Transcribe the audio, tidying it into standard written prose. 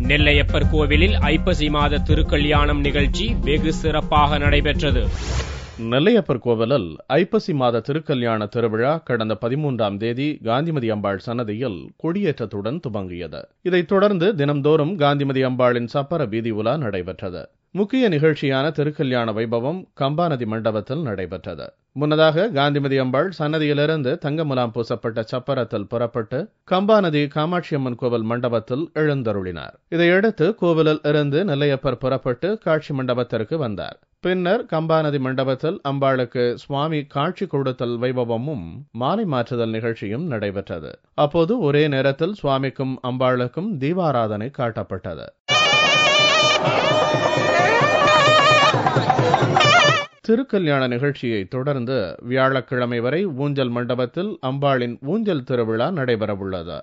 நெல்லையப்பர் கோவிலில் ஐப்பசி மாத திருக்கல்யாணம் நிகழ்ச்சி வெகு சிறப்பாக நடைபெற்றது. நெல்லையப்பர் கோவிலில் ஐப்பசி மாத திருக்கல்யாண திருவிழா கடந்த 13ஆம் தேதி காந்திமதி அம்பாள் சன்னதியில் கொடியேற்றத்துடன் துவங்கியது. இதைத் தொடர்ந்து தினம்தோறும் காந்திமதி அம்பாளின் சப்பர வீதி உலா நடைபெற்றது. முக்கிய நிகழ்ச்சியான திருக்கல்யாண வைபவம் கம்பாநதி மண்டபத்தில் நடைபெற்றது. முன்னதாக காந்திமதி அம்பாள் சன்னதியிலிருந்து தங்க முலாம் பூசப்பட்ட சப்பரத்தில் புறப்பட்டு கம்பாநதி காமாட்சியம்மன் கோவில் மண்டபத்தில் எழுந்தருளினார். இதையடுத்து கோவிலில் இருந்து நெல்லையப்பர் புறப்பட்டு காட்சி மண்டபத்திற்கு வந்தார். பின்னர் கம்பாநதி மண்டபத்தில் அம்பாளுக்கு சுவாமி காட்சி கொடுத்தல் வைபவமும் மாலை மாற்றுதல் நிகழ்ச்சியும் நடைபெற்றது. அப்போது ஒரே நேரத்தில் சுவாமிக்கும் அம்பாளுக்கும் தீபாராதனை காட்டப்பட்டது. திருக்கல்யாண நிகழ்ச்சியை தொடர்ந்து வியாழக்கிழமை வரை ஊஞ்சல் மண்டபத்தில் அம்பாளின் ஊஞ்சல் திருவிழா நடைபெறவுள்ளது.